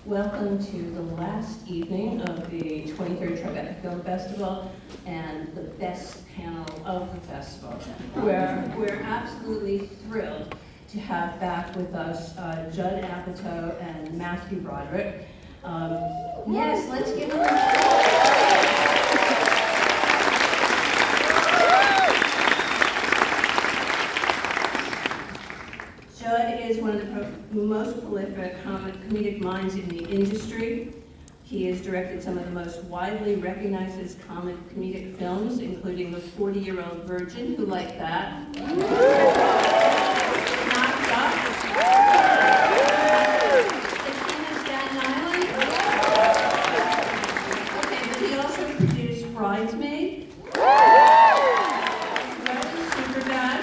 Welcome to the last evening of the 23rd Tribeca Film Festival and the best panel of the festival. We're absolutely thrilled to have back with us Judd Apatow and Matthew Broderick. Yes, let's give them a Judd is one of the most prolific comedic minds in the industry. He has directed some of the most widely recognized comedic films, including The 40-Year-Old Virgin, who liked that? Knocked Up. The King of Staten Island. Okay, but he also produced Bridesmaid. Superbad.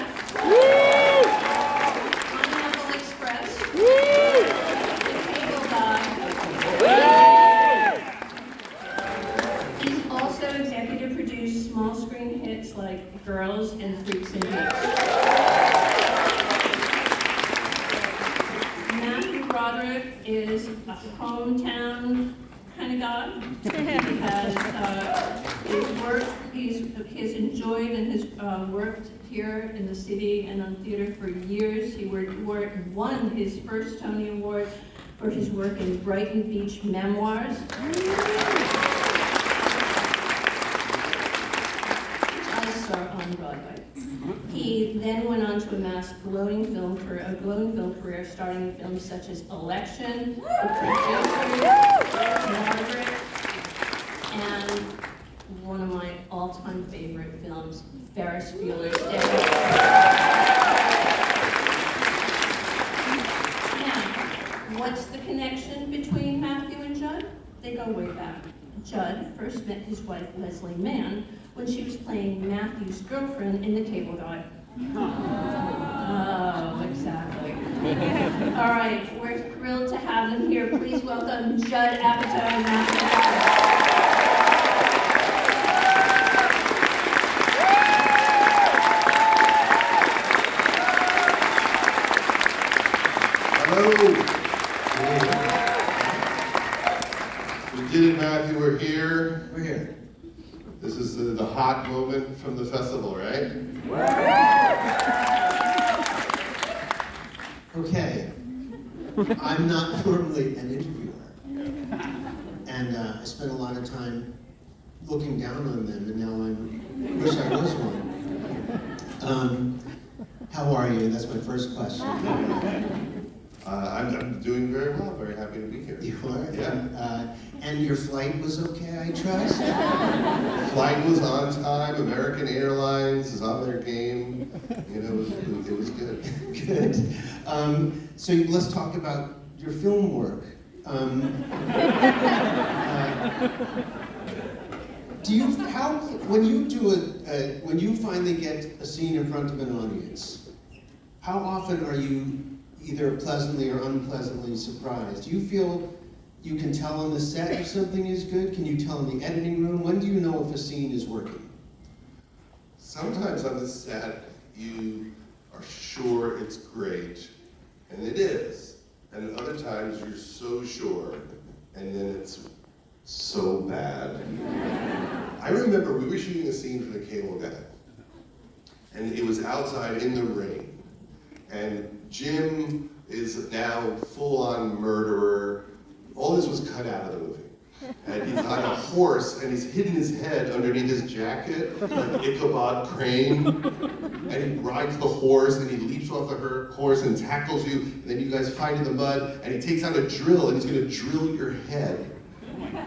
He's also executive produced small screen hits like Girls and Freaks and Geeks. Matthew Broderick is a hometown kind of guy. He has enjoyed and has worked here in the city and on theater for years. He won his first Tony Award for his work in Brighton Beach Memoirs. I saw on Broadway. He then went on to amass a glowing film career, starring in films such as Election, The Producers, Margaret, and one of my all-time favorite films, Ferris Bueller's Day Off. What's the connection between Matthew and Judd? They go way back. Judd first met his wife, Leslie Mann, when she was playing Matthew's girlfriend in The Cable Guy. Oh, exactly. All right, we're thrilled to have them here. Please welcome Judd Apatow and Matthew Broderick. We did it, Matthew. We're here. We're here. This is the hot moment from the festival, right? Okay. I'm not normally an interviewer. And I spent a lot of time looking down on them, and now I wish I was one. How are you? That's my first question. I'm doing very well. Very happy to be here. You are? Yeah. And your flight was okay, I trust? Flight was on time. American Airlines is on their game. You know, it was good. Good. So let's talk about your film work. When you finally get a scene in front of an audience, how often are you either pleasantly or unpleasantly surprised? Do you feel you can tell on the set if something is good? Can you tell in the editing room? When do you know if a scene is working? Sometimes on the set, you are sure it's great, and it is. And other times you're so sure, and then it's so bad. I remember we were shooting a scene for The Cable Guy, and it was outside in the rain. And Jim is now full-on murderer. All this was cut out of the movie. And he's on a horse, and he's hidden his head underneath his jacket, like Ichabod Crane. And he rides the horse, and he leaps off the horse and tackles you, and then you guys fight in the mud, and he takes out a drill, and he's gonna drill your head,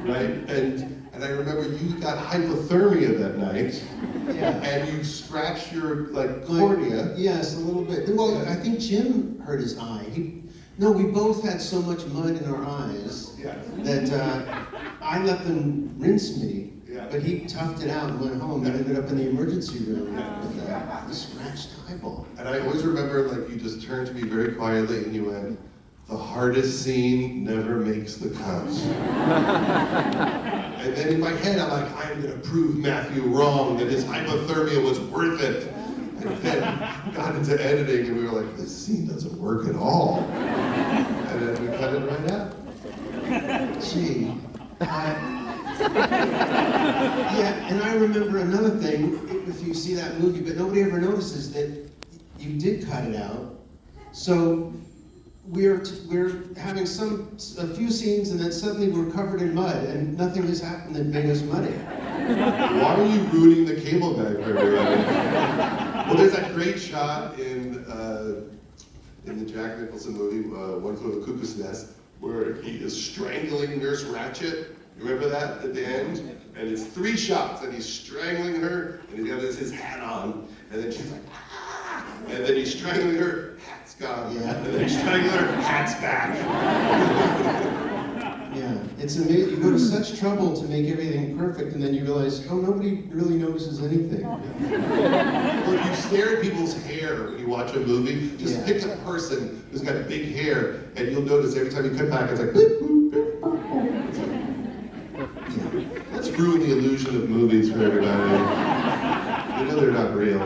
right? And I remember you got hypothermia that night, Yeah. and you scratched your cornea. Yes, a little bit. Well, I think Jim hurt his eye. We both had so much mud in our eyes that I let them rinse me, but he toughed it out and went home and ended up in the emergency room with a scratched eyeball. And I always remember, you just turned to me very quietly and you went, "The hardest scene never makes the cut." And then in my head, I'm like, I am going to prove Matthew wrong, that his hypothermia was worth it. And then got into editing and we were like, this scene doesn't work at all. And then we cut it right out. gee. Yeah, and I remember another thing, if you see that movie, but nobody ever notices that you did cut it out. So we're having a few scenes, and then suddenly we're covered in mud, and nothing has happened that made us muddy. Why are you ruining the cable guy for everybody? Well, there's that great shot in the Jack Nicholson movie, One Flew Over the Cuckoo's Nest, where he is strangling Nurse Ratched. You remember that at the end? And it's 3 shots, and he's strangling her, and he's got his hat on, and then she's like, ah! And then he's strangling her, hat's gone. Yeah. And then he's strangling her, hat's back. Yeah, it's amazing. You go to such trouble to make everything perfect, and then you realize, oh, nobody really notices anything. Well, if you stare at people's hair when you watch a movie, just pick a person who's got big hair, and you'll notice every time you cut back, it's like, boop, boop, boop, boop. Let's ruin the illusion of movies for everybody. You know they're not real.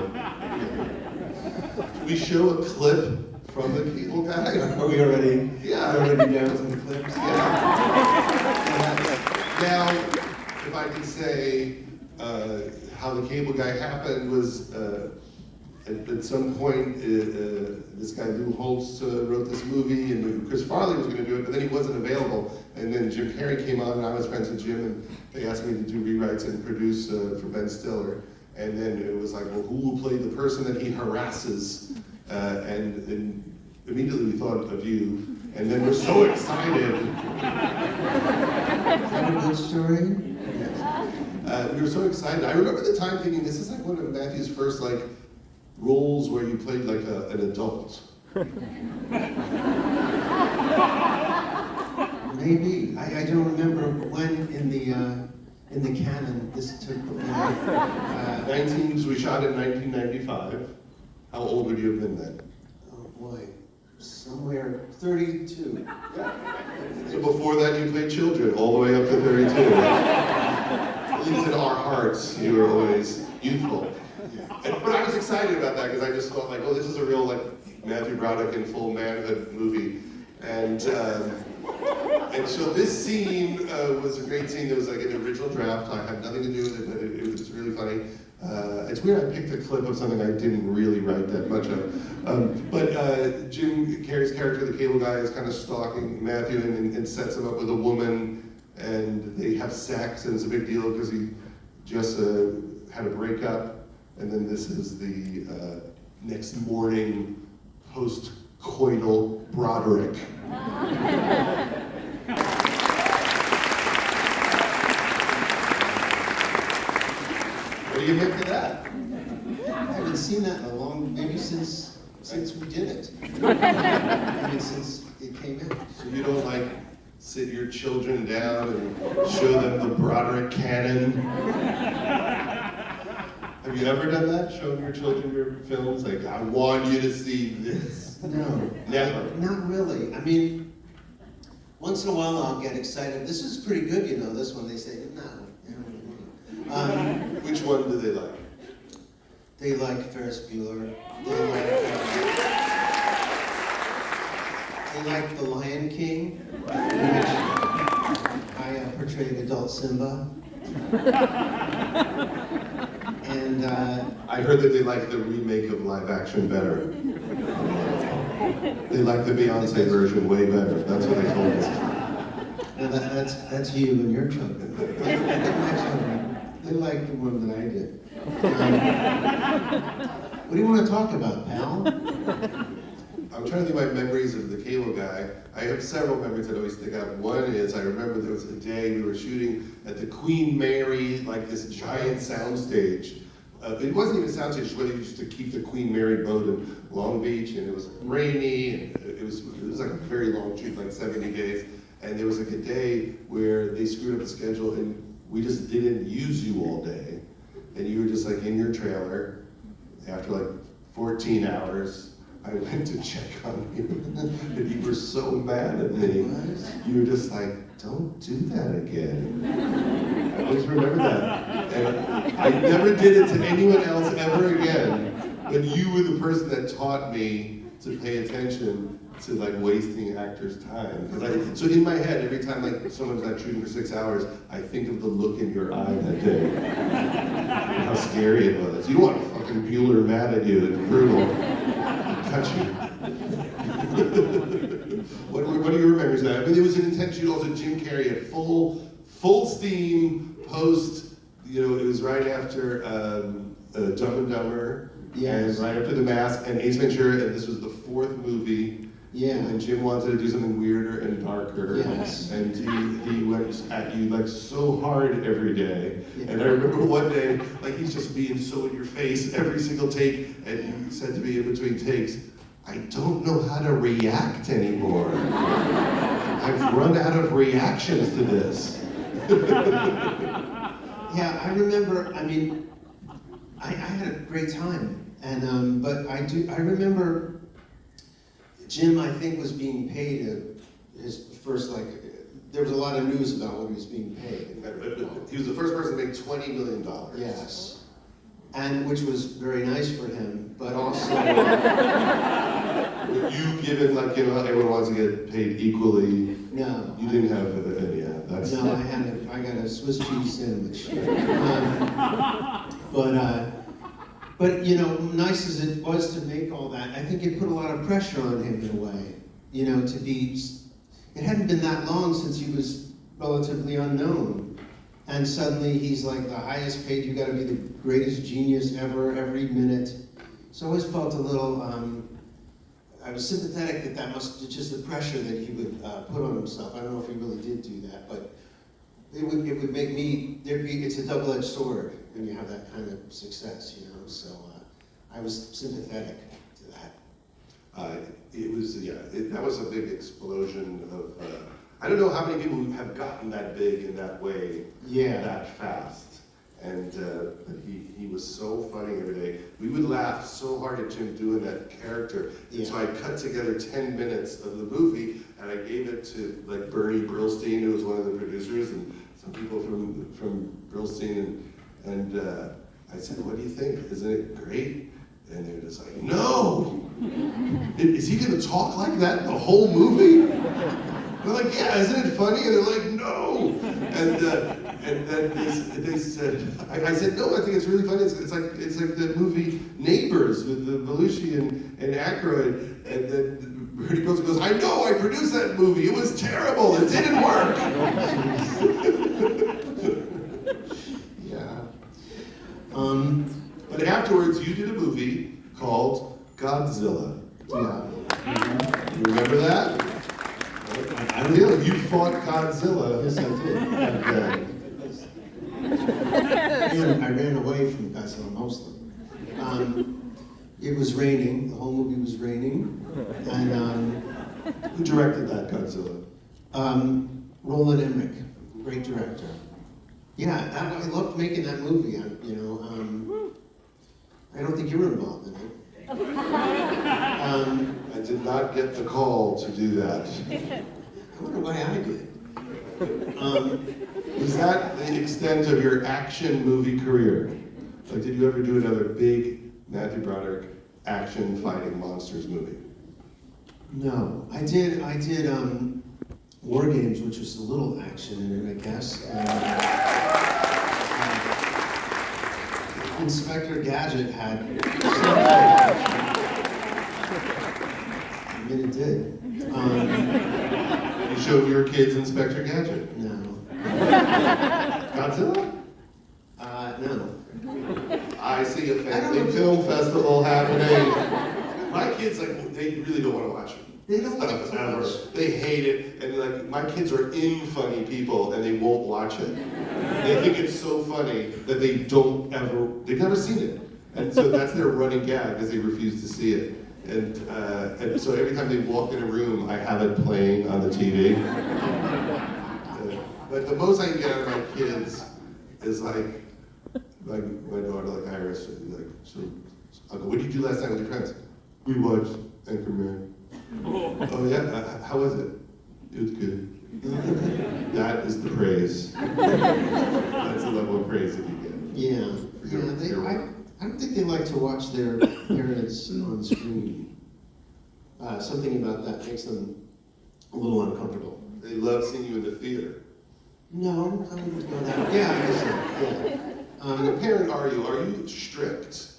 Should we show a clip from the cable guy? Are we already? Yeah. Already down some clips? Now, if I could say how the cable guy happened was at some point this guy Lou Holtz wrote this movie, and Chris Farley was going to do it, but then he wasn't available. And then Jim Carrey came on, and I was friends with Jim, and they asked me to do rewrites and produce for Ben Stiller. And then it was like, well, who will play the person that he harasses? And immediately we thought of you, and then we're so excited. Is that a good story? We were so excited. I remember the time thinking, this is like one of Matthew's first roles where you played like an adult. Maybe. I don't remember when in the canon this took place. We shot in 1995. How old would you have been then? Oh boy, somewhere 32. So before that you played children, all the way up to 32. At least in our hearts, you were always youthful. But I was excited about that because I just thought like, oh, this is a real Matthew Broderick in full manhood movie. And so this scene was a great scene. There was like an original draft. I had nothing to do with it, but it was really funny. It's weird I picked a clip of something I didn't really write that much of. But Jim Carrey's character, the cable guy, is kind of stalking Matthew and sets him up with a woman, and they have sex, and it's a big deal because he just had a breakup. And then this is the next morning post-coital Broderick. What do you make of that? I haven't seen that in a long, maybe since we did it. Maybe since it came in. So you don't sit your children down and show them the Broderick canon? Have you ever done that? Shown your children your films? Like, I want you to see this. No. Never. Not really. I mean, once in a while I'll get excited. This is pretty good, this one. They say, no. Which one do they like? They like Ferris Bueller. They like The Lion King, which I portrayed adult Simba. And I heard that they like the remake of live action better. They like the Beyonce version way better. That's what they told us. Now that's you and your children. Look at my children. They like the one that I did. What do you want to talk about, pal? I'm trying to think of my memories of the cable guy. I have several memories that always stick out. One is I remember there was a day we were shooting at the Queen Mary, this giant soundstage. It wasn't even a soundstage, it's where they used to keep the Queen Mary boat in Long Beach, and it was rainy, and it was like a very long shoot, 70 days. And there was a day where they screwed up the schedule, and we just didn't use you all day. And you were just in your trailer. After 14 hours, I went to check on you, and you were so mad at me. You were just don't do that again. I always remember that. And I never did it to anyone else ever again, but you were the person that taught me to pay attention to like wasting actors' time. So in my head, every time like someone's like shooting for 6 hours, I think of the look in your eye that day. And how scary it was. You don't want fucking Bueller mad at you. It's brutal. Touch you. What do you remember that? I mean, it was an intense shoot. Also, Jim Carrey at full steam post. You know, it was right after Dumb and Dumber. Yes. And right after The Mask and Ace Ventura, and this was the 4th movie. Yeah. And Jim wanted to do something weirder and darker. Yes. And he went at you like so hard every day. Yeah. And I remember one day, like he's just being so in your face every single take, and he said to me in between takes, I don't know how to react anymore. I've run out of reactions to this. Yeah, I remember, I mean, I had a great time. And, but I remember Jim, I think, was being paid his first, like, there was a lot of news about what he was being paid. He was the first person to make $20 million. Yes. And which was very nice for him, but also... You given, like, you know, everyone wants to get paid equally. No. You didn't have yeah, that's... No, I got a Swiss cheese sandwich. But you know, nice as it was to make all that, I think it put a lot of pressure on him in a way. You know, to be, it hadn't been that long since he was relatively unknown. And suddenly he's like the highest paid, you gotta be the greatest genius ever, every minute. So I always felt a little, I was sympathetic that must, just the pressure that he would put on himself. I don't know if he really did do that, but it would make me, it's a double-edged sword when you have that kind of success, you know, so I was sympathetic to that. It was, that was a big explosion of, I don't know how many people have gotten that big in that way, that fast. And but he was so funny every day. We would laugh so hard at Jim doing that character. And so I cut together 10 minutes of the movie, and I gave it to like Bernie Brillstein, who was one of the producers, and some people from Brillstein, and I said, "What do you think? Isn't it great?" And they're just like, "No! Is he gonna talk like that the whole movie?" They're like, "Yeah, isn't it funny?" And they're like, "No!" And then they said, I said, "No, I think it's really funny. It's like the movie Neighbors with the Belushi and Aykroyd." And then Bernie Brillstein goes, "I know, I produced that movie. It was terrible. It didn't work." Yeah. But afterwards, you did a movie called Godzilla. Yeah. You remember that? I feel like you fought Godzilla. Yes, I did. I ran away from Godzilla mostly. It was raining. The whole movie was raining, and who directed that Godzilla? Roland Emmerich, great director. Yeah, I loved making that movie. I don't think you were involved in it. I did not get the call to do that. I wonder why I did. Was that the extent of your action movie career? Like, did you ever do another big Matthew Broderick action fighting monsters movie? No, I did War Games, which was a little action in it, I guess. Inspector Gadget had. I mean, it did. You showed your kids Inspector Gadget? No. Godzilla? No. I see a family film festival happening. My kids, like, they really don't want to watch it. They don't like stuff it ever. They hate it, and like, my kids are in funny people, and they won't watch it. They think it's so funny that they've never seen it. And so that's their running gag, because they refuse to see it. And so every time they walk in a room, I have it playing on the TV. But the most I can get out of my kids is like my daughter, like Iris, like, so I'll go, "What did you do last night with your friends?" "We watched Anchorman." "Oh yeah, how was it?" "It was good." That is the praise. That's the level of praise that you get. Yeah. I don't think they like to watch their parents on screen. Something about that makes them a little uncomfortable. They love seeing you in the theater. No, I wouldn't go that. Yeah, I guess so. Yeah. What parent are you? Are you strict?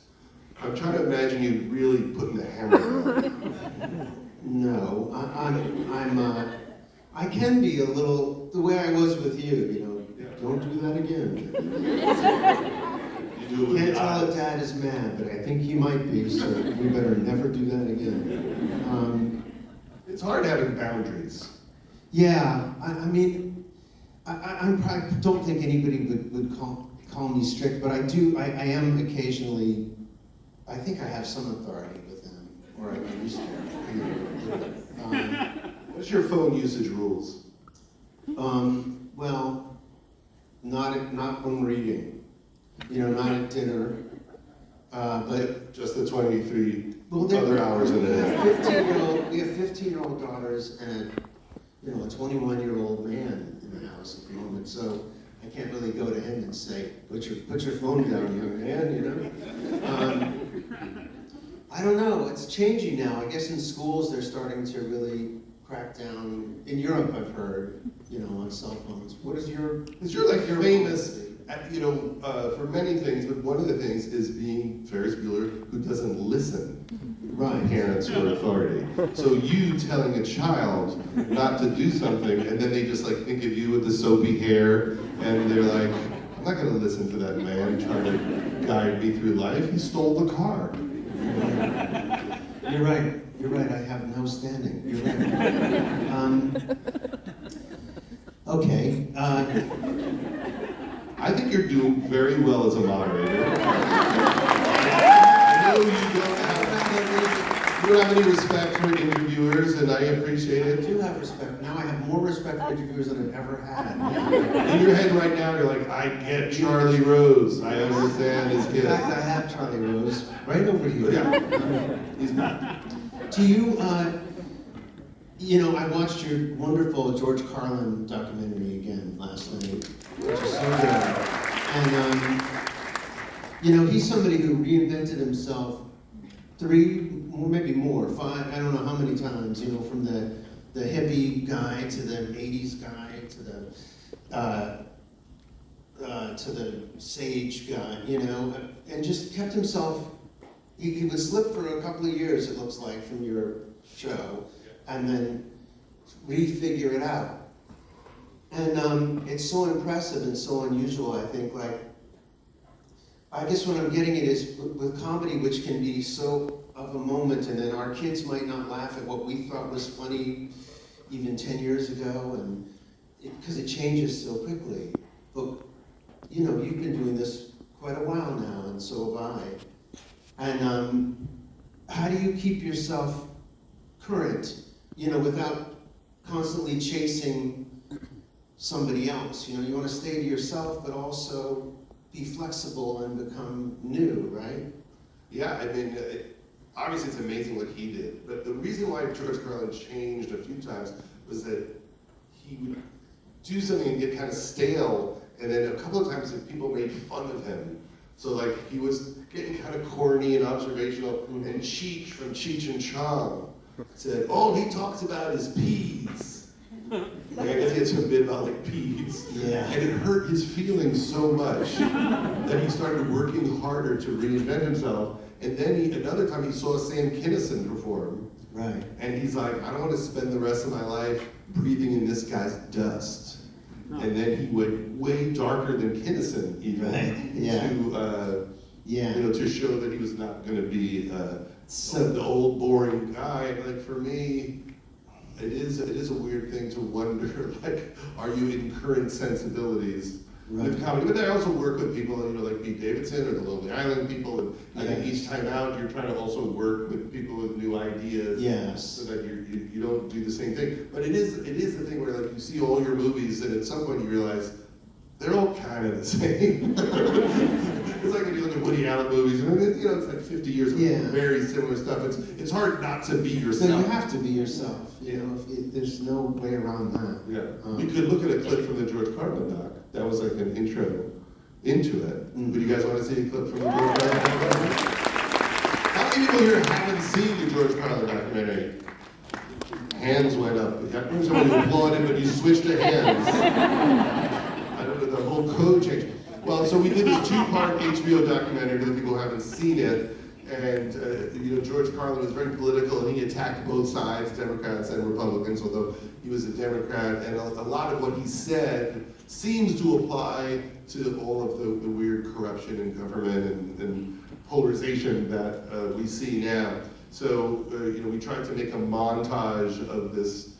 I'm trying to imagine you really putting the hammer down. No, I can be a little, the way I was with you, you know, don't do that again. You do it with Can't the tell if eyes. Dad is mad, but I think he might be, so we better never do that again. It's hard having boundaries. Yeah, I mean, I don't think anybody would call me strict, but I am occasionally, I think I have some authority with them, or I used to. What's your phone usage rules? Well, not when reading, you know, not at dinner, but Just the 23 well, other hours in a day. We have 15-year-old daughters and a 21-year-old man in the house at the moment, so I can't really go to him and say, put your phone down, young man, you know? I don't know, it's changing now. I guess in schools they're starting to really crack down. In Europe, I've heard, on cell phones. What is your... Because you're like famous, for many things, but one of the things is being Ferris Bueller who doesn't listen to parents or authority. So you telling a child not to do something, and then they just like think of you with the soapy hair, and they're like, I'm not gonna listen to that man trying to guide me through life. He stole the car. You're right, I have no standing. You're right. Okay. I think you're doing very well as a moderator. I know you don't have any respect for interviewers, and I appreciate I it. do have respect. Now I have more respect for interviewers than I've ever had. In your head right now, you're like, I get Charlie Rose. I understand his In kid. fact, I have Charlie Rose right over here. Yeah. He's not. Do you, I watched your wonderful George Carlin documentary again last night, which is so good. And, he's somebody who reinvented himself 3, maybe more, 5, I don't know how many times, from the hippie guy to the 80s guy to the sage guy, and just kept himself. He would slip for a couple of years, it looks like, from your show, and then refigure it out. And it's so impressive and so unusual, I think. I guess what I'm getting at is with comedy, which can be so of a moment, and then our kids might not laugh at what we thought was funny even 10 years ago, and because it changes so quickly. But, you've been doing this quite a while now, and so have I. And how do you keep yourself current, without constantly chasing somebody else? You want to stay to yourself, but also be flexible and become new, right? Yeah, I mean, obviously it's amazing what he did, but the reason why George Carlin changed a few times was that he would do something and get kind of stale, and then a couple of times people made fun of him. So he was getting kind of corny and observational, and Cheech from Cheech and Chong said, all he talks about is peas. I guess he had some bit about peas. Yeah. And it hurt his feelings so much that he started working harder to reinvent himself. And then another time he saw Sam Kinison perform. Right. And he's like, I don't want to spend the rest of my life breathing in this guy's dust. And then he went way darker than Kinison even to show that he was not going to be the old boring guy. For me, it is a weird thing to wonder, are you in current sensibilities with comedy? But I also work with people, like Pete Davidson or the Lonely Island people, and I think each time out you're trying to also work with people with new ideas, so that you don't do the same thing. But it is the thing where you see all your movies, and at some point you realize they're all kind of the same. It's like when you look at Woody Allen movies, it's like 50 years of very similar stuff. It's hard not to be yourself. So you have to be yourself. There's no way around that. Yeah. We could look at a clip from the George Carlin doc. That was like an intro into it. Would you guys want to see a clip from the George Carlin documentary? How many people here haven't seen the George Carlin documentary? hands went up. I remember somebody applauded, but you switched to hands. I don't know, the whole code changed. Well, so we did this two-part HBO documentary that people haven't seen it. And George Carlin was very political, and he attacked both sides, Democrats and Republicans, although he was a Democrat. And a lot of what he said seems to apply to all of the weird corruption in government and polarization that we see now. So, we tried to make a montage of this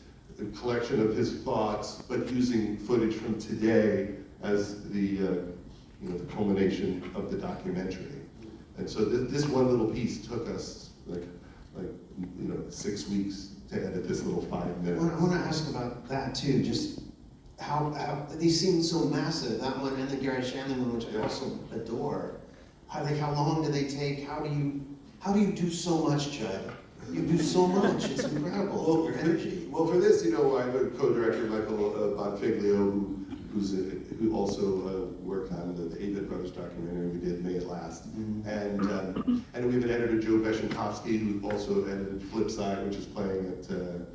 collection of his thoughts, but using footage from today as the culmination of the documentary. And so this one little piece took us like 6 weeks to edit this little 5 minutes. I want to ask about that too. Just how these seem so massive. That one and the Gary Shandling one, which I also adore. How long do they take? How do you do so much, Judd? You do so much. It's incredible. Well, your energy. Well, for this, I have a co-director, Michael Bonfiglio, who also worked on the Avett Brothers documentary we did May It Last. Mm-hmm. And we have an editor, Joe Beshenkovsky, who also edited Flipside, which is playing at the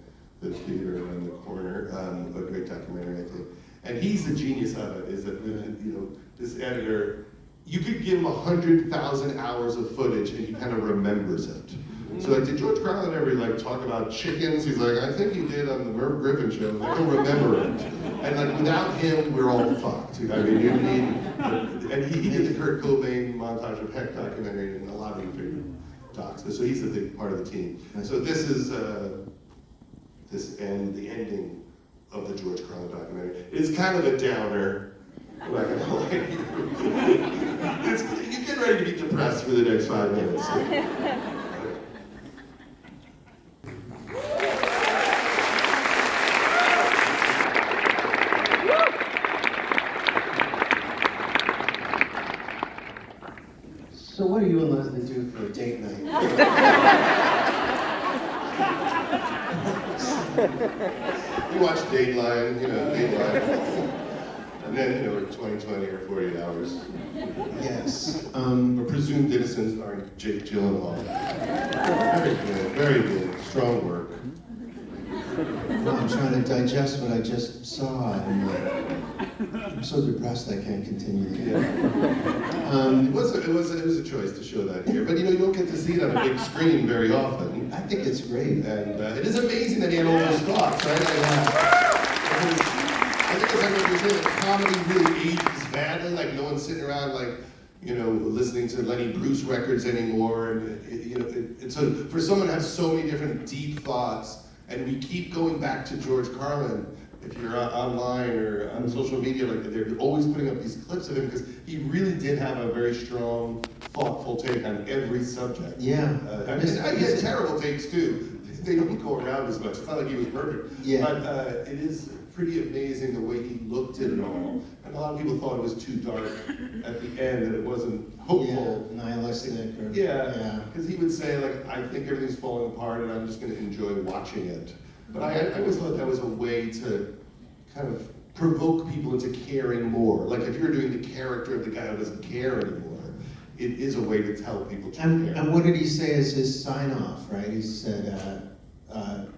theater around the corner, a great documentary, I think. And he's the genius of it, is that, this editor, you could give him 100,000 hours of footage and he kind of remembers it. So like, did George Carlin ever talk about chickens? He's like, I think he did on the Merv Griffin show. Like, he'll remember it. And without him, we're all fucked. I mean, you need, and he did the Kurt Cobain montage of Heck documentary and a lot of your favorite docs. So he's a big part of the team. So this is the ending of the George Carlin documentary. It's kind of a downer. I'm not gonna lie to you. You get ready to be depressed for the next 5 minutes. So what do you and Leslie do for a date night? You watch Dateline, Dateline. And then, 20/20 or 48 hours. Yes. We're presumed innocent starring Jake Gyllenhaal. Very good, strong work. No, I'm trying to digest what I just saw, and I'm so depressed I can't continue. It was a choice to show that here, but you don't get to see it on a big screen very often. I think it's great. And it is amazing that he had all those thoughts, right? I think as I remember saying, that comedy really ages badly. Like no one's sitting around listening to Lenny Bruce records anymore. And so for someone to have so many different deep thoughts, and we keep going back to George Carlin. If you're online or on social media, they're always putting up these clips of him because he really did have a very strong, thoughtful take on every subject. Yeah. I get terrible takes too. They don't go around as much. It's not like he was perfect. Yeah. But it is pretty amazing the way he looked at it all. And a lot of people thought it was too dark at the end, that it wasn't hopeful. Yeah, nihilistic. Yeah, because he would say, I think everything's falling apart and I'm just going to enjoy watching it. But I always thought that was a way to kind of provoke people into caring more. Like if you're doing the character of the guy who doesn't care anymore, it is a way to tell people to care. And what did he say as his sign-off, right? He said,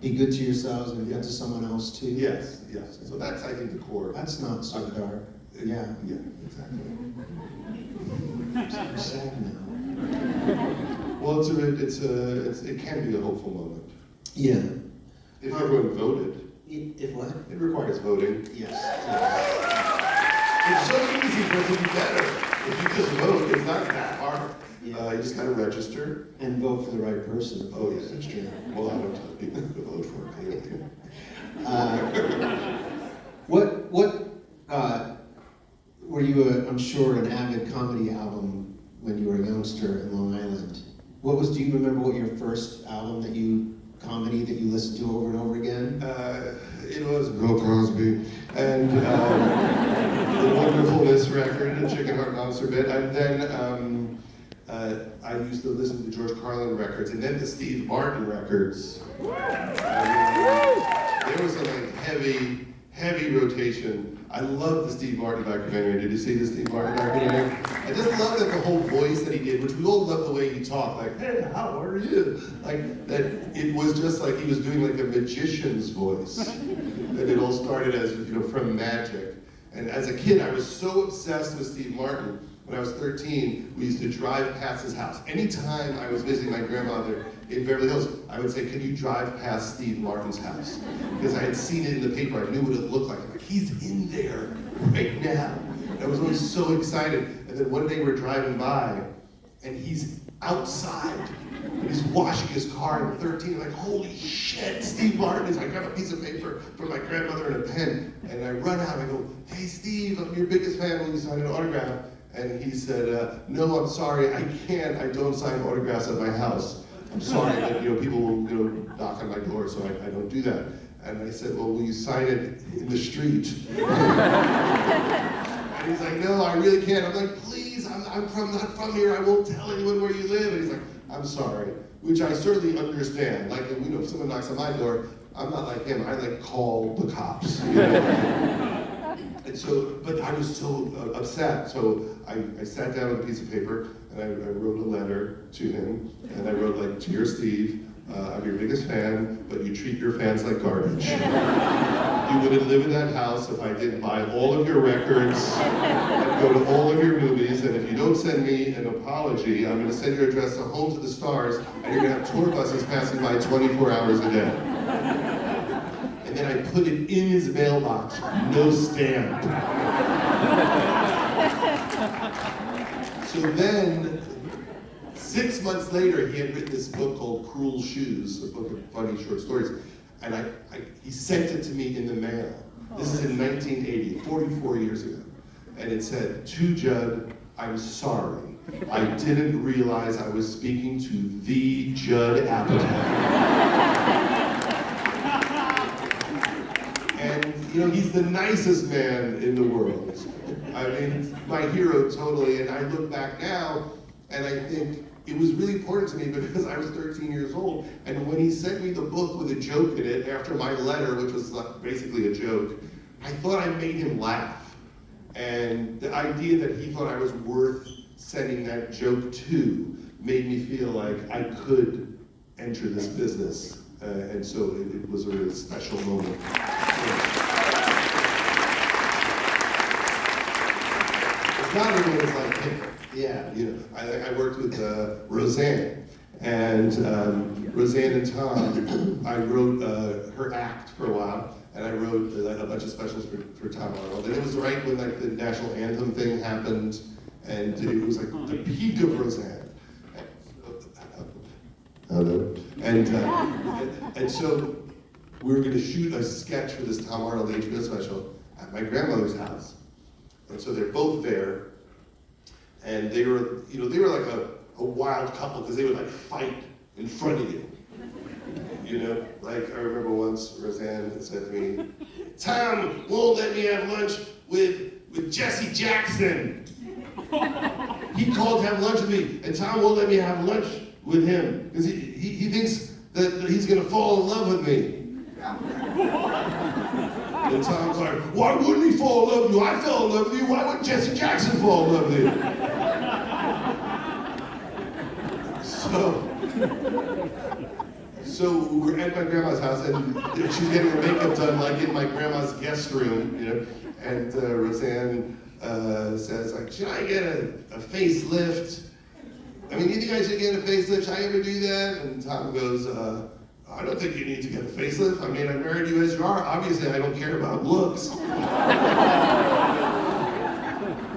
be good to yourselves and be good to someone else too. Yes. So that's, I think, the core. That's not so dark. Yeah, exactly. I'm so sad now. Well, it can be a hopeful moment. Yeah. If everyone voted. If what? It requires voting. Yes. It's so easy for it to be better. If you just vote, it's not that hard. Yeah. You just gotta register. And vote for the right person. Oh, yes, that's true. Well, I don't tell people to vote for me. Were you, I'm sure, an avid comedy album when you were a youngster in Long Island? Do you remember what your first album comedy that you listened to over and over again? It was Bill Crosby and the Wonderfulness record, the Chicken Heart Monster bit, and then I used to listen to George Carlin records, and then the Steve Martin records. There was some heavy heavy rotation. I love the Steve Martin documentary. Did you see the Steve Martin documentary? I just love that the whole voice that he did, which we all love the way he talked, like, hey, how are you? Like, that it was just like he was doing like a magician's voice. That it all started as, from magic. And as a kid, I was so obsessed with Steve Martin. When I was 13, we used to drive past his house. Anytime I was visiting my grandmother in Beverly Hills, I would say, can you drive past Steve Martin's house? Because I had seen it in the paper, I knew what it looked like. I'm like, he's in there right now. And I was always so excited. And then one day we're driving by, and he's outside. And he's washing his car, and 13, I'm like, holy shit, Steve Martin is. I grab a piece of paper from my grandmother and a pen, and I run out, and I go, hey Steve, I'm your biggest fan, will you sign an autograph? And he said, no, I'm sorry, I can't, I don't sign autographs at my house. I'm sorry, but people will knock on my door, so I don't do that. And I said, well, will you sign it in the street? And he's like, no, I really can't. I'm like, please, I'm not from here, I won't tell anyone where you live. And he's like, I'm sorry, which I certainly understand. Like, if someone knocks on my door, I'm not like him, I like call the cops. And so, but I was so upset, so I sat down with a piece of paper and I wrote a letter to him, and I wrote like, dear Steve, I'm your biggest fan, but you treat your fans like garbage. You wouldn't live in that house if I didn't buy all of your records and go to all of your movies, and if you don't send me an apology, I'm gonna send your address to Home to the Stars, and you're gonna have tour buses passing by 24 hours a day. And then I put it in his mailbox, no stamp. So then, 6 months later, he had written this book called Cruel Shoes, a book of funny short stories. And he sent it to me in the mail. This is in 1980, 44 years ago. And it said, to Judd, I'm sorry. I didn't realize I was speaking to the Judd Apatow. And he's the nicest man in the world. I mean, my hero totally, and I look back now, and I think it was really important to me because I was 13 years old, and when he sent me the book with a joke in it after my letter, which was basically a joke, I thought I made him laugh. And the idea that he thought I was worth sending that joke to made me feel like I could enter this business. And so it was a really special moment. It's not everyone's like, hey, yeah, I worked with Roseanne, and Roseanne and Tom, I wrote her act for a while, and I wrote a bunch of specials for Tom Arnold. And it was right when like the national anthem thing happened, and it was like the peak of Roseanne. Hello. And so we were going to shoot a sketch for this Tom Arnold HBO special at my grandmother's house. And so they're both there, and they were like a wild couple because they would like fight in front of you. Like I remember once Roseanne had said to me, Tom won't let me have lunch with Jesse Jackson. He called to have lunch with me, and Tom won't let me have lunch with him because he thinks that he's gonna fall in love with me. And Tom's like, why wouldn't he fall in love with you? I fell in love with you. Why wouldn't Jesse Jackson fall in love with you? So we're at my grandma's house, and she's getting her makeup done, like in my grandma's guest room, And Roseanne says, like, should I get a facelift? I mean, you think I should get a facelift? Should I ever do that? And Tom goes, I don't think you need to get a facelift. I mean, I married you as you are. Obviously, I don't care about looks.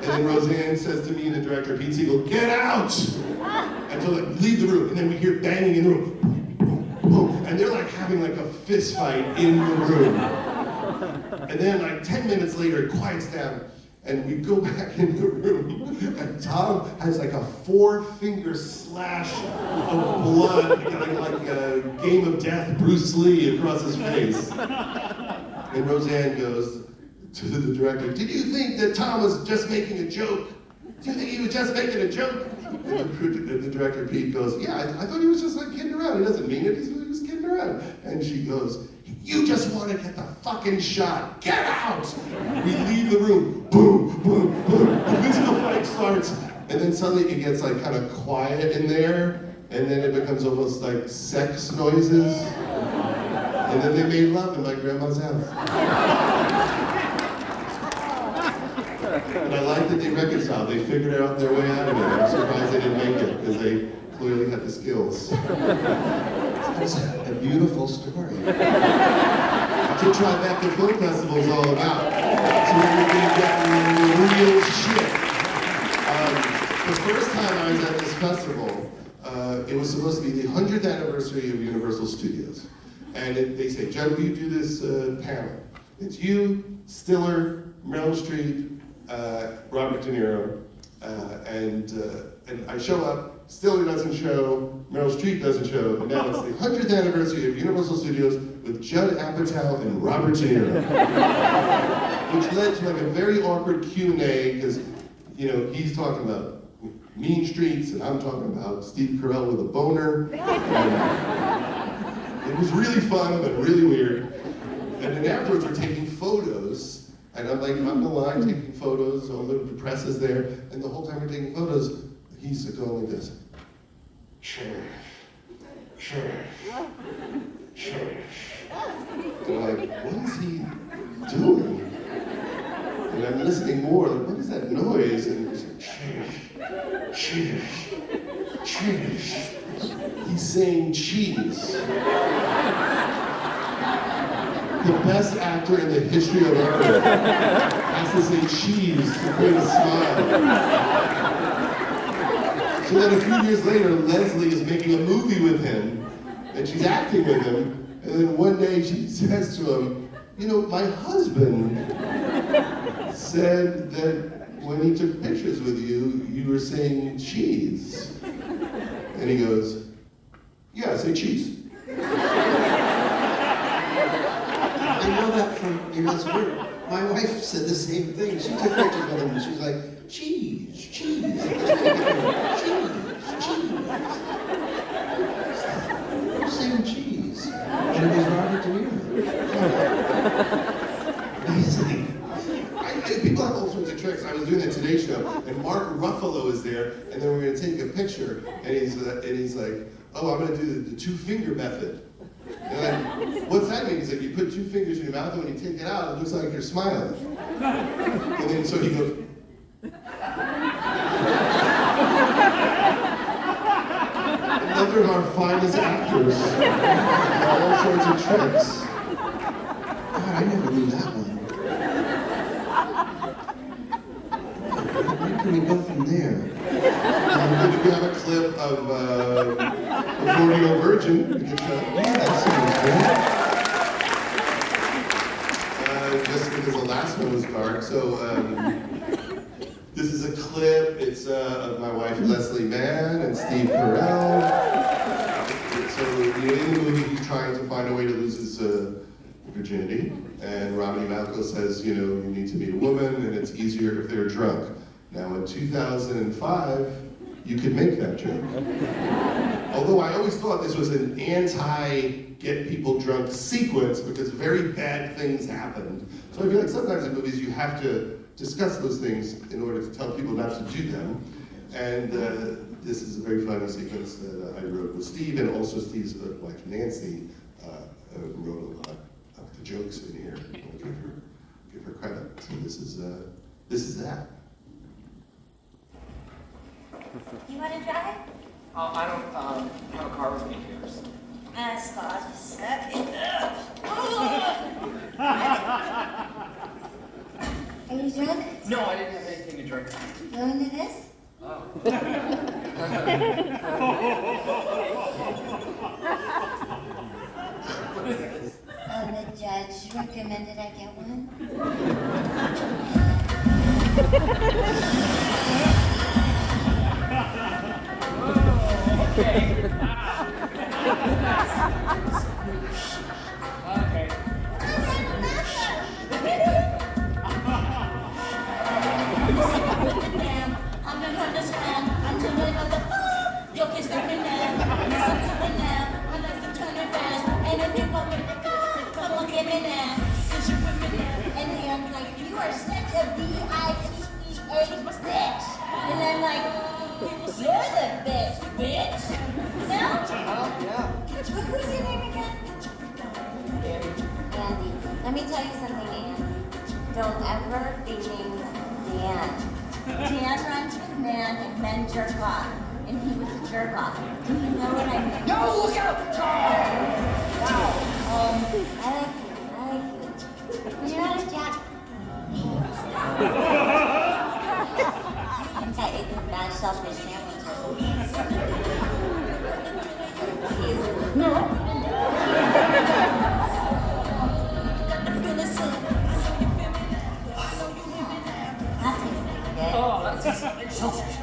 And then Roseanne says to me and the director, Pete Siegel, get out! And so, like, leave the room. And then we hear banging in the room. Boom, boom, boom. And they're like having like a fist fight in the room. And then like 10 minutes later, it quiets down. And we go back in the room, and Tom has like a 4-finger slash of blood, like a Game of Death Bruce Lee across his face. And Roseanne goes to the director, did you think that Tom was just making a joke? Do you think he was just making a joke? And the director, Pete, goes, yeah, I thought he was just like kidding around. He doesn't mean it, he was kidding around. And she goes, You just want to get the fucking shot. Get out! We leave the room. Boom, boom, boom. The physical fight starts. And then suddenly it gets like kind of quiet in there. And then it becomes almost like sex noises. And then they made love in my grandma's house. And I like that they reconciled. They figured out their way out of it. I'm surprised they didn't make it, because they clearly had the skills. It's a beautiful story. That's what Tribeca Film Festival is all about. It's where you're going to get real shit. The first time I was at this festival, it was supposed to be the 100th anniversary of Universal Studios. And they say, Judd, will you do this panel? It's you, Stiller, Meryl Streep, Robert De Niro, and I show up, Stiller doesn't show, Meryl Streep doesn't show, and now it's the 100th anniversary of Universal Studios with Judd Apatow and Robert De Niro. Which led to like a very awkward Q&A, because, you know, he's talking about mean streets, and I'm talking about Steve Carell with a boner. It was really fun, but really weird. And then afterwards, we're taking photos, and I'm like, I'm the line taking photos, all the press is there, and the whole time we're taking photos, he's going like this. Sheriff, sheriff, sheriff. And I'm like, what is he doing? And I'm listening more, like, what is that noise? And he's like, sheriff, sheriff, sheriff. He's saying cheese. The best actor in the history of Earth has to say cheese to create a smile. So then a few years later, Leslie is making a movie with him, and she's acting with him, and then one day she says to him, you know, my husband said that when he took pictures with you, you were saying cheese. And he goes, yeah, I say cheese. I know that from, you know, it's weird. My wife said the same thing. She took pictures with him and she was like, cheese, cheese. Cheese, cheese. I'm saying cheese. And it was Robert De Niro. Amazing. People have all sorts of tricks. I was doing the Today Show, and Mark Ruffalo is there, and then we're going to take a picture, and he's like, oh, I'm going to do the two-finger method. And I'm like, what's that mean? He's like, you put two fingers in your mouth, and when you take it out, it looks like you're smiling. And then so he goes, another of our finest actors, all sorts of tricks. God, I never knew that one. Where can we go from there? We have a clip of Before You Go Virgin. We can show. Yeah, that sounds good. Just because the last one was dark. So this is a clip. It's of my wife Leslie Mann and Steve Carell. So in the movie, he's trying to find a way to lose his virginity, and Romney Malco says, you know, you need to meet a woman, and it's easier if they're drunk. Now, in 2005, you could make that joke. Although I always thought this was an anti-get people drunk sequence because very bad things happened. So I feel like sometimes in movies you have to discuss those things in order to tell people not to do them. And this is a very funny sequence that I wrote with Steve, and also Steve's wife Nancy wrote a lot of the jokes in here. I'll give her credit. So this is that. You want to drive? I don't have a car with me here. So. Scott, just suck it. Are you drunk? No, I didn't have anything to drink. You into this? Oh. What is this? The judge recommended I get one. Okay. Okay. I'm gonna understand. I'm too late on the your kids got me now. Listen to me now. I like to turn it fast. And if you want me to go, come You're the best, bitch. No? Yeah. Who's your name again? Andy. Let me tell you something, Andy. Don't ever be named Dan. Dan runs with men and men jerk off. And he was a jerk off. Do you know what I mean? No, look out! I like you. You're not a jack. I ate the bad shellfish sandwiches. No. Listen. That tastes good. Oh, that's just shellfish.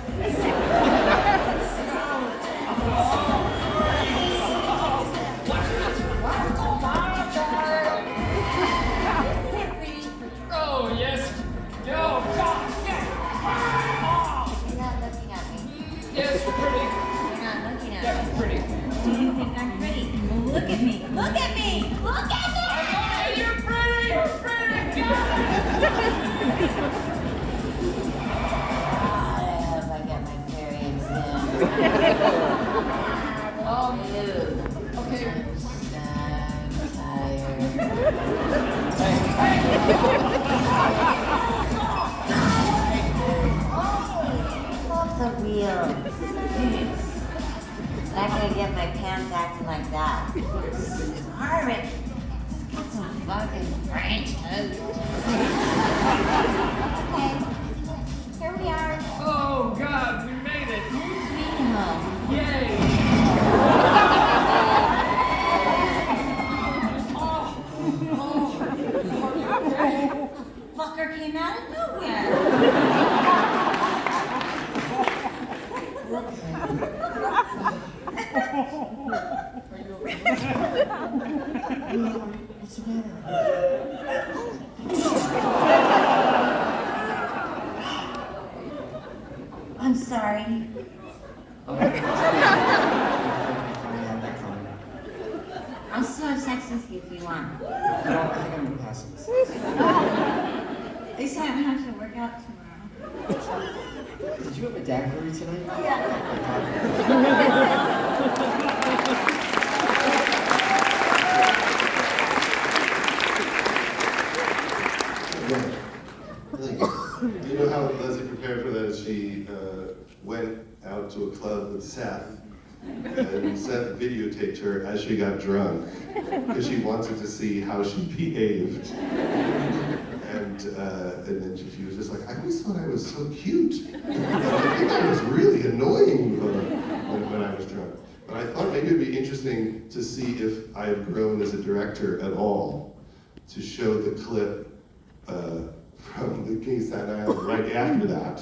Oh, yes. Yo, God, yes. You're not looking at me. Yes, you're pretty. You're not looking at Yeah, me. you're pretty. Do you think I'm pretty? Well, look at me. Look at me. Look at me. You're pretty. You're pretty. I hope I get my period soon. Okay. Off the wheel. Not gonna get my pants acting like that. Marvin, get some fucking French toast. Okay, here we are. Oh, God, we made it. Sweet home. Yay. Fucker came out of nowhere. What's the matter? I'm sorry. I'll still have sex with you if you want. I think I'm gonna pass this. At least I don't have to work out tomorrow. Did you have a daiquiri tonight? Really. You know how Leslie prepared for that? She went out to a club with Seth, and Seth videotaped her as she got drunk, because she wanted to see how she behaved. And then she was just like, I always thought I was so cute. I think I was really annoying when I was drunk. But I thought maybe it'd be interesting to see if I've grown as a director at all, to show the clip from the King of Staten Island right after that,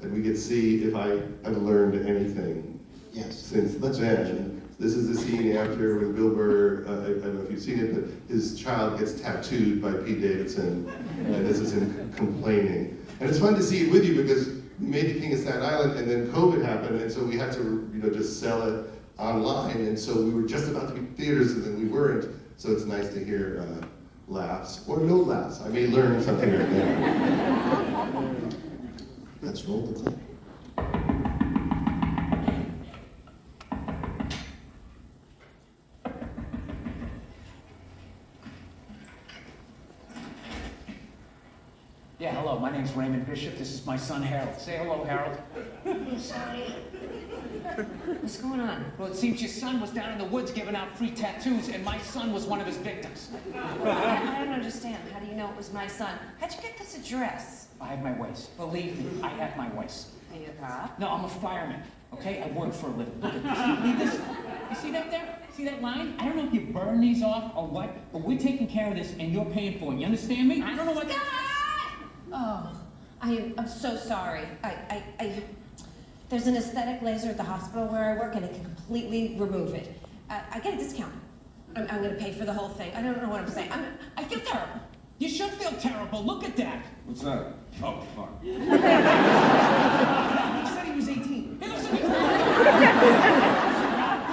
and we could see if I have learned anything Yes. since then. This is the scene after when Bill Burr, I don't know if you've seen it, but his child gets tattooed by Pete Davidson, and this is him complaining. And it's fun to see it with you because we made the King of Staten Island, and then COVID happened, and so we had to, just sell it online, and so we were just about to be in theaters, and then we weren't. So it's nice to hear laughs or no laughs. I may learn something right there. Let's roll the clip. Yeah, hello, my name's Raymond Bishop. This is my son, Harold. Say hello, Harold. Sorry. What's going on? Well, it seems your son was down in the woods giving out free tattoos, and my son was one of his victims. I don't understand. How do you know it was my son? How'd you get this address? I have my ways. Believe me, I have my ways. Are you a cop? No, I'm a fireman, okay? I work for a living. Look at this. You believe this? You see that there? See that line? I don't know if you burn these off or what, but we're taking care of this, and you're paying for it. You understand me? I don't know what... Oh, I'm so sorry. There's an aesthetic laser at the hospital where I work, and it can completely remove it. I get a discount. I'm going to pay for the whole thing. I don't know what I'm saying. I feel terrible. You should feel terrible. Look at that. What's that? Oh, fuck. He said he was 18. Hey, listen.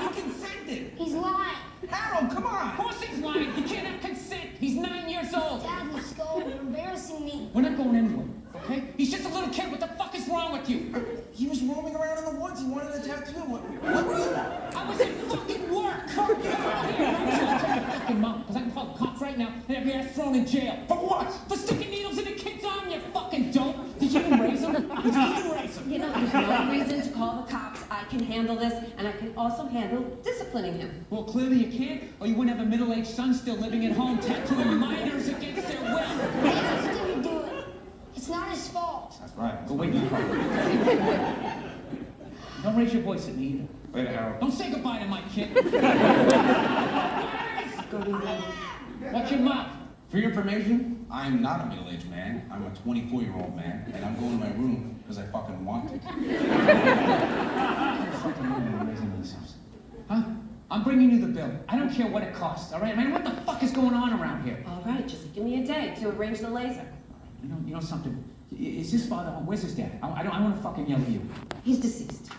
He consented. He's lying. Harold, come on. Of course he's lying. You can't have consent. He's 9 years old. Dad, let's go. You're embarrassing me. We're not going anywhere, okay? He's just a little kid. What the fuck is wrong with you? He was roaming around in the woods. He wanted that too. What were you? I was at fucking work! Get out of here! I'm gonna check your fucking mom, because I can call the cops right now and have your ass thrown in jail. For what? For sticking needles in the kid's arm, you fucking dope! Did you even raise him? Did you even raise him? You know, there's no reason to call the cops. I can handle this, and I can also handle disciplining him. Well, clearly you can't, or you wouldn't have a middle-aged son still living at home tattooing minors against their will. He just didn't do it. It's not his fault. That's right. Go wait in the car. Don't raise your voice at me either. Later, Harold. Don't say goodbye to my kid. Watch your mouth. For your information, I'm not a middle-aged man. I'm a 24-year-old man, and I'm going to my room because I fucking want to. Huh? I'm bringing you the bill. I don't care what it costs, all right? Man, what the fuck is going on around here? All right, just give me a day to arrange the laser. You know something? Is his father home? Where's his dad? I want to fucking yell at you. He's deceased.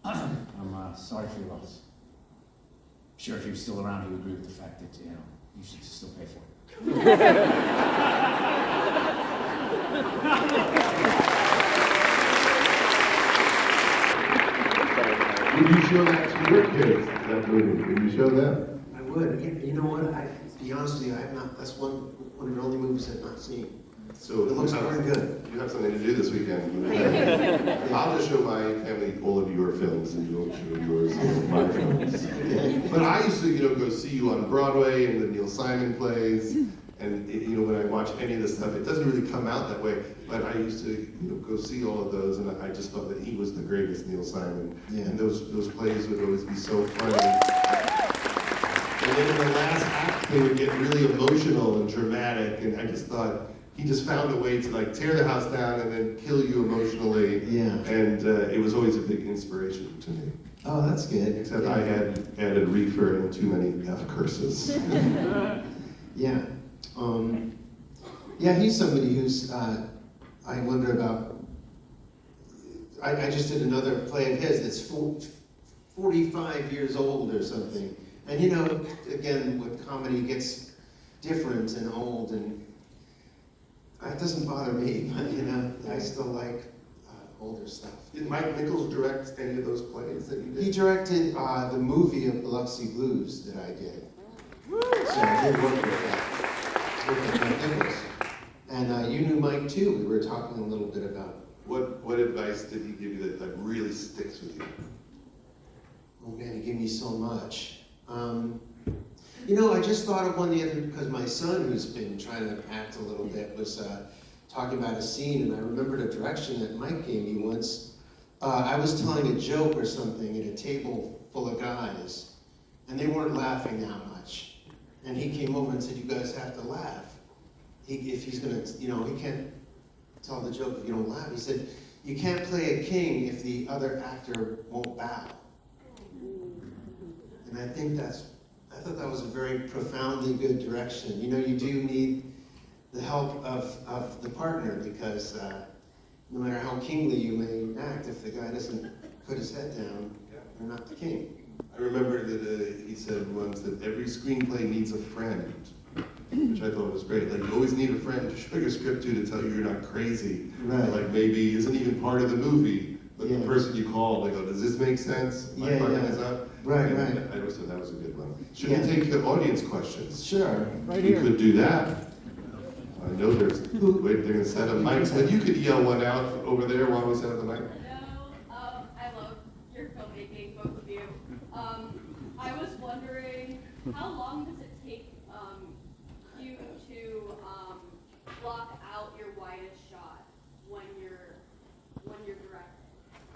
I'm sorry for your loss. I'm sure if he was still around, he would agree with the fact that, you should still pay for it. Would you show that to your kids, that movie? Would you show them? I would. You know what? To be honest with you, I have not. That's one of the only movies I've not seen. So It looks very good. You have something to do this weekend. I'll just show my family all of your films, and you'll show yours and my films. But I used to, go see you on Broadway and the Neil Simon plays, and when I watch any of this stuff, it doesn't really come out that way. But I used to, go see all of those, and I just thought that he was the greatest Neil Simon. Yeah. And those plays would always be so funny. And then in the last act, they would get really emotional and dramatic, and I just thought, he just found a way to tear the house down and then kill you emotionally. Yeah. And it was always a big inspiration to me. Oh, that's good. Except I had added reefer and too many F curses. Yeah. Yeah, he's somebody who's, I wonder about, I just did another play of his that's 45 years old or something. And again, with comedy gets different and old, and it doesn't bother me, but I still like older stuff. Did Mike Nichols direct any of those plays that you did? He directed the movie of Biloxi Blues that I did. So I did work with Mike Nichols. And you knew Mike too. We were talking a little bit about. What advice did he give you that really sticks with you? Oh man, he gave me so much. I just thought of one the other, because my son, who's been trying to act a little bit, was talking about a scene, and I remembered a direction that Mike gave me once. I was telling a joke or something at a table full of guys, and they weren't laughing that much. And he came over and said, "You guys have to laugh. If he's gonna, he can't tell the joke if you don't laugh." He said, "You can't play a king if the other actor won't bow." And I thought that was a very profoundly good direction. You do need the help of the partner, because no matter how kingly you may act, if the guy doesn't put his head down, you're not the king. I remember that he said once that every screenplay needs a friend, which I thought was great. You always need a friend to show your script to tell you you're not crazy. Right. Maybe isn't even part of the movie, but Yeah. the person you call, they go, "Does this make sense? Am I fucking this up?" Right, And right. I always thought that was a good one. Should Yeah. we take the audience questions? Sure. Right here. We could do that. I know they're going to set up mics, but you could yell one out over there while we set up the mic. I love your filmmaking, both of you. I was wondering, how long does it take you to block out your widest shot when you're directing?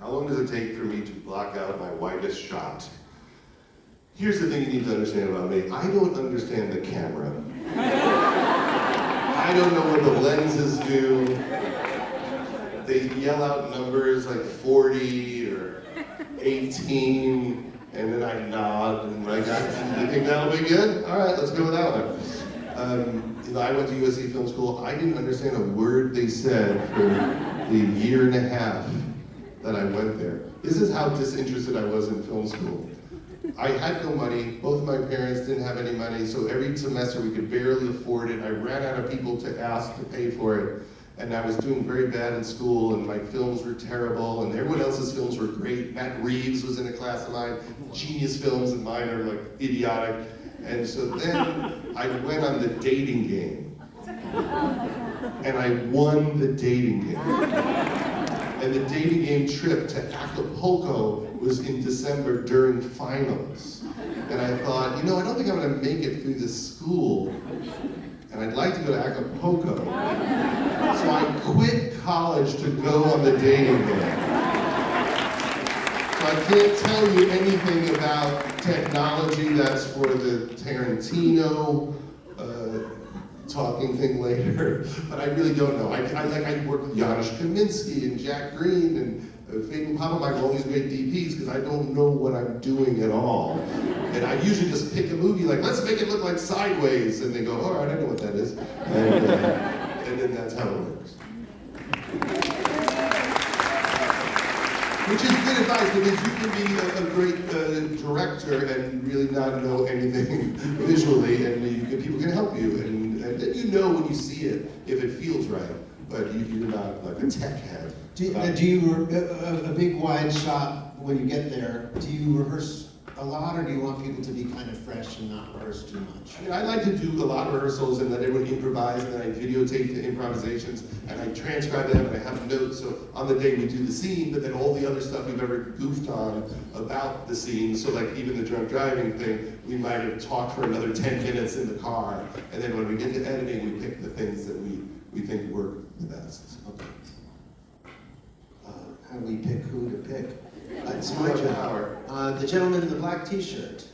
How long does it take for me to block out my widest shot? Here's the thing you need to understand about me. I don't understand the camera. I don't know what the lenses do. They yell out numbers like 40 or 18, and then I nod, and you think that'll be good? All right, let's go with that one. I went to USC Film School. I didn't understand a word they said for the year and a half that I went there. This is how disinterested I was in film school. I had no money, both of my parents didn't have any money, so every semester we could barely afford it. I ran out of people to ask to pay for it. And I was doing very bad in school, and my films were terrible, and everyone else's films were great. Matt Reeves was in a class of mine, genius films, and mine are like idiotic. And so then I went on the dating game. And I won the dating game. And the dating game trip to Acapulco was in December during finals. And I thought, you know, I don't think I'm gonna make it through this school, and I'd like to go to Acapulco. So I quit college to go on the dating game. So I can't tell you anything about technology. That's for the Tarantino talking thing later, but I really don't know. I work with Janusz Kaminski and Jack Green and Fabian Papa, all these great DPs, because I don't know what I'm doing at all. And I usually just pick a movie like, let's make it look like Sideways, and they go, all right, I know what that is. And then that's how it works. Which is good advice, because you can be a great director and really not know anything visually, and people can help you. And you know when you see it, if it feels right, but you're not like a tech head. Do you a big wide shot when you get there, do you rehearse a lot, or do you want people to be kind of fresh and not rehearse too much? I mean, I like to do a lot of rehearsals and let everyone improvise, and then I videotape the improvisations, and I transcribe them, and I have notes, so on the day we do the scene, but then all the other stuff we've ever goofed on about the scene, so like even the drunk driving thing, we might have talked for another 10 minutes in the car, and then when we get to editing, we pick the things that we think work the best. Okay. How do we pick who to pick? It's my job. The gentleman in the black t-shirt.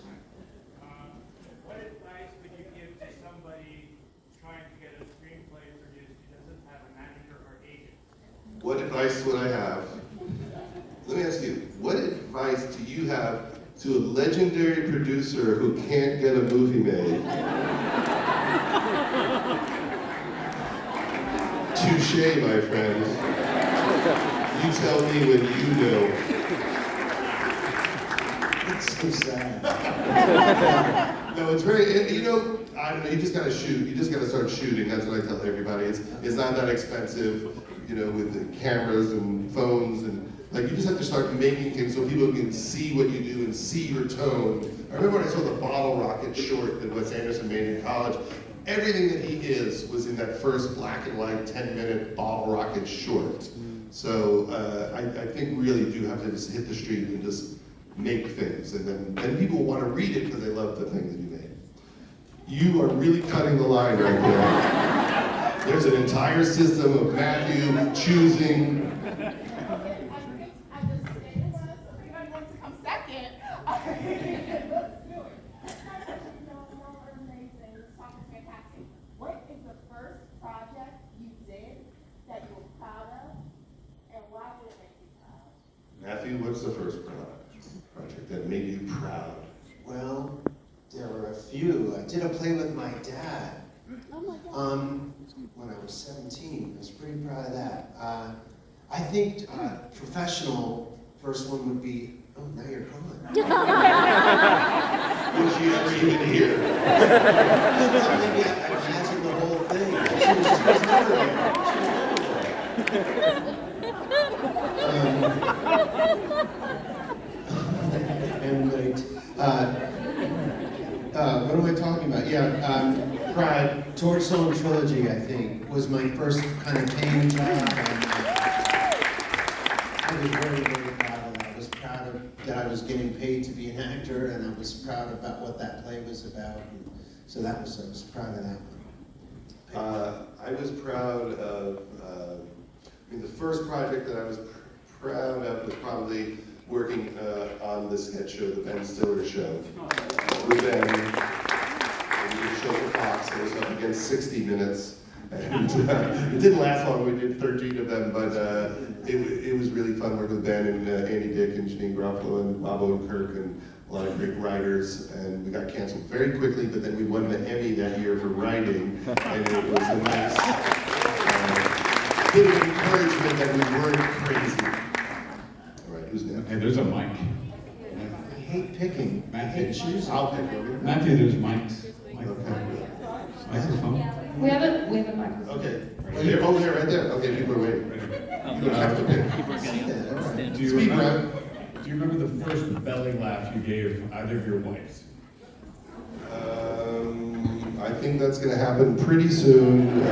What advice would you give to somebody trying to get a screenplay produced who doesn't have a manager or agent? What advice would I have? Let me ask you, what advice do you have to a legendary producer who can't get a movie made? Touché, my friend. You tell me when you know. It's so sad. No, it's very, you know, I don't know, you just gotta shoot. You just gotta start shooting. That's what I tell everybody. It's not that expensive, you know, with the cameras and phones, and like you just have to start making things so people can see what you do and see your tone. I remember when I saw the Bottle Rocket short that Wes Anderson made in college. Everything that he is was in that first black and white 10-minute Bottle Rocket short. So I think really do have to just hit the street and just make things, and then people want to read it because they love the thing that you made. You are really cutting the line right there. There's an entire system of Matthew choosing. What is the first project you did that you were proud of, and why did it make you proud? Matthew, what's the first project that made you proud? Well, there were a few. I did a play with my dad when I was 17. I was pretty proud of that. I think professional first one would be, oh, now you're gone. Was she ever even here? Maybe I imagined the whole thing. She was never there. And great. What am I talking about? Yeah, Pride, Torchstone Trilogy, I think, was my first kind of paying job. And, I was very, very proud of that. I was proud of that I was getting paid to be an actor, and I was proud about what that play was about. And so I was proud of that one. I was proud of, the first project that I was proud of was probably working on the sketch show, the Ben Stiller Show. With Ben, we did a show for Fox, it was up against 60 Minutes. And it didn't last long, we did 13 of them, but it was really fun working with Ben and Andy Dick and Janine Garofalo and Bob Odenkirk and a lot of great writers. And we got canceled very quickly, but then we won the Emmy that year for writing, and it was a nice bit of encouragement that we weren't crazy. All right, who's next? Hey, there's a mic. I hate picking. Matthew. I hate choosing. I'll pick one. Matthew, there's mics. Okay. Microphone. We have a mic. microphone. Okay. Over there, right there. Okay, people are waiting. You don't have to pick. Do you remember the first belly laugh you gave either of your wives? I think that's going to happen pretty soon.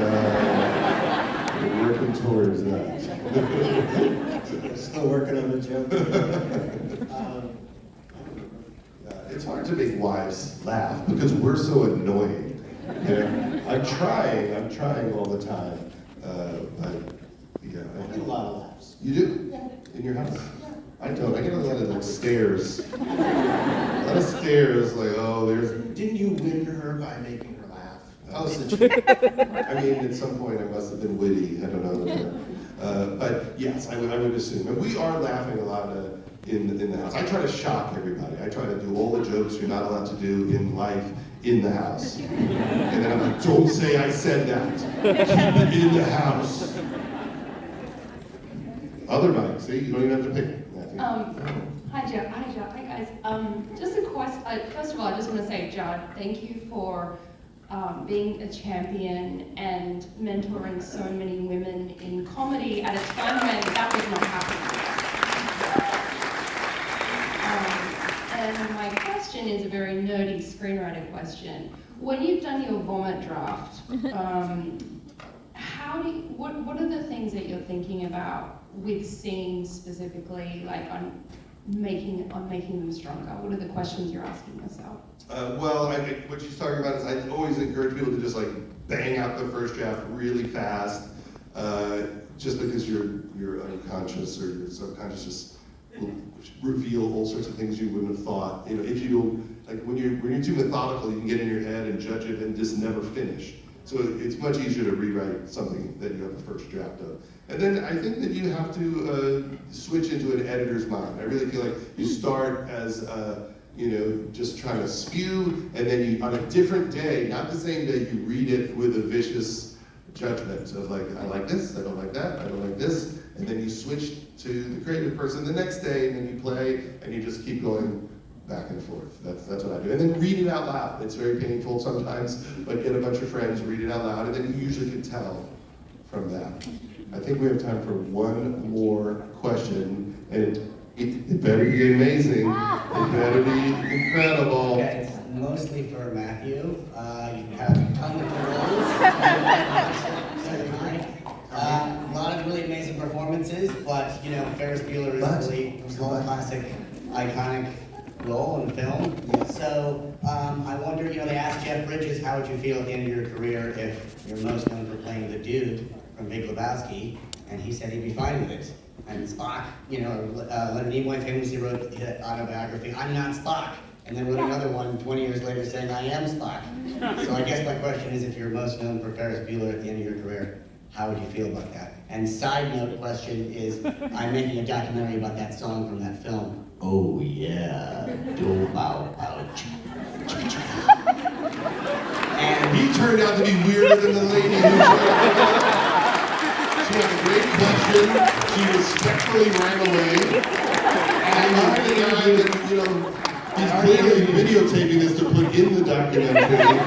We're working towards that. Still working on the joke. It's hard to make wives laugh because we're so annoying. You know? I'm trying all the time. But yeah, I get a lot of laughs. You do? Yeah. In your house? I don't. I get a lot of like stares. A lot of stares, like, oh, there's. Didn't you win her by making her laugh? Oh, I mean, at some point I must have been witty. I don't know. But yes, I would assume. And we are laughing a lot in the house. I try to shock everybody. I try to do all the jokes you're not allowed to do in life in the house. And then I'm like, don't say I said that. Keep it in the house. Other mics, see? You don't even have to pick. Hi, Judd. Hi, guys. Just a question. First of all, I just want to say, Judd, thank you for being a champion and mentoring so many women in comedy at a time when that was not happening. And my question is a very nerdy screenwriter question. When you've done your vomit draft, what are the things that you're thinking about with scenes specifically, like on making them stronger? What are the questions you're asking yourself? Well, I think what she's talking about is I always encourage people to just like bang out the first draft really fast, just because your unconscious or your subconscious just will reveal all sorts of things you wouldn't have thought. You know, if you don't, like when you're too methodical, you can get in your head and judge it and just never finish. So it's much easier to rewrite something that you have a first draft of. And then I think that you have to switch into an editor's mind. I really feel like you start as, just trying to spew, and then you, on a different day, not the same day, you read it with a vicious judgment of like, I like this, I don't like that, I don't like this, and then you switch to the creative person the next day, and then you play, and you just keep going back and forth. That's what I do. And then read it out loud. It's very painful sometimes, but get a bunch of friends, read it out loud, and then you usually can tell from that. I think we have time for one more question, and it better be amazing. It better be incredible. Okay, it's mostly for Matthew. You have tons of roles. A lot of really amazing performances, but you know, Ferris Bueller is really a classic, iconic role in film. So I wonder, they asked Jeff Bridges, how would you feel at the end of your career if you're most known for playing the dude from Big Lebowski, and he said he'd be fine with it. And Spock, Leonard Nimoy famously wrote the autobiography, I'm not Spock, and then wrote another one 20 years later saying, I am Spock. So I guess my question is, if you're most known for Ferris Bueller at the end of your career, how would you feel about that? And side note question is, I'm making a documentary about that song from that film. Oh yeah, do bow bow. And he turned out to be weirder than the lady who she had a great question, she respectfully ran away, and I love the guy that, he's clearly videotaping this to put in the documentary.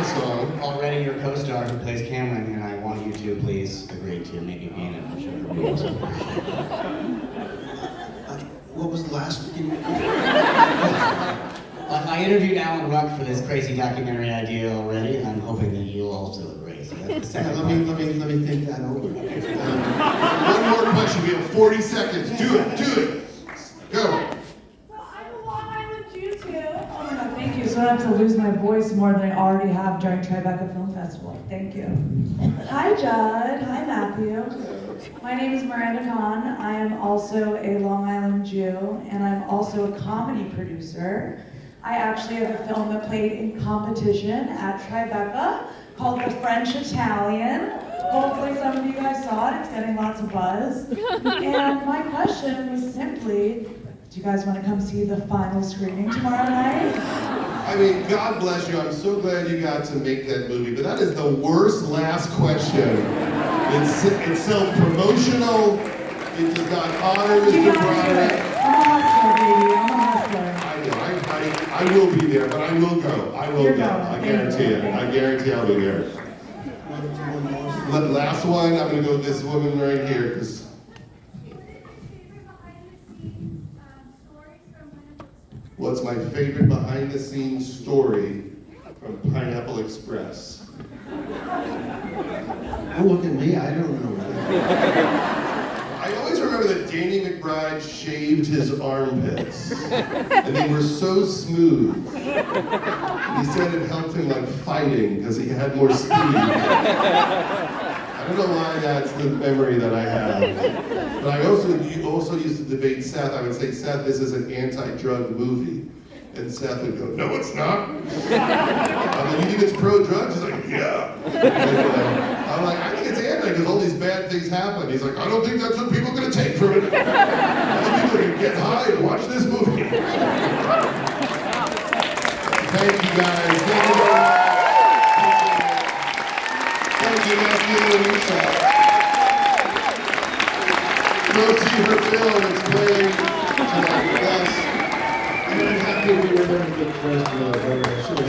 Song. Already your co-star who plays Cameron, and I want you to please agree to maybe be in it for sure. What was the last one? I interviewed Alan Ruck for this crazy documentary idea already, and I'm hoping that you'll also agree. So that's the second let me think that over. One more question. We have 40 seconds. Do it. Go. Oh my God, thank you. So I don't have to lose my voice more than I already have during Tribeca Film Festival. Thank you. Hi, Judd. Hi, Matthew. My name is Miranda Kahn. I am also a Long Island Jew, and I'm also a comedy producer. I actually have a film that played in competition at Tribeca called The French Italian. Hopefully some of you guys saw it. It's getting lots of buzz. And my question was simply, do you guys want to come see the final screening tomorrow night? I mean, God bless you. I'm so glad you got to make that movie, but that is the worst last question. It's self-promotional. It does not honor Mr. Broderick. I'm a hustler, baby. I'm a hustler. I will be there, but I will go. I will go. I guarantee it. I guarantee I'll be there. Last one, I'm gonna go with this woman right here, 'cause what's my favorite behind the scenes story from Pineapple Express? Don't look at me, I don't know. I always remember that Danny McBride shaved his armpits, and they were so smooth. He said it helped him like fighting because he had more speed. I don't know why that's the memory that I have. But I also used to debate Seth. I would say, Seth, this is an anti-drug movie. And Seth would go, no, it's not. I'm like, you think it's pro-drugs? He's like, yeah. And, I'm like, I think it's anti because all these bad things happen. He's like, I don't think that's what people are going to take from it. I think people are going to get high and watch this movie. Thank you, guys. Thank you very much. Thank you, Matthew and Lisa. Go see her film. It's playing tonight. Yes. I'm happy we were going to get close to the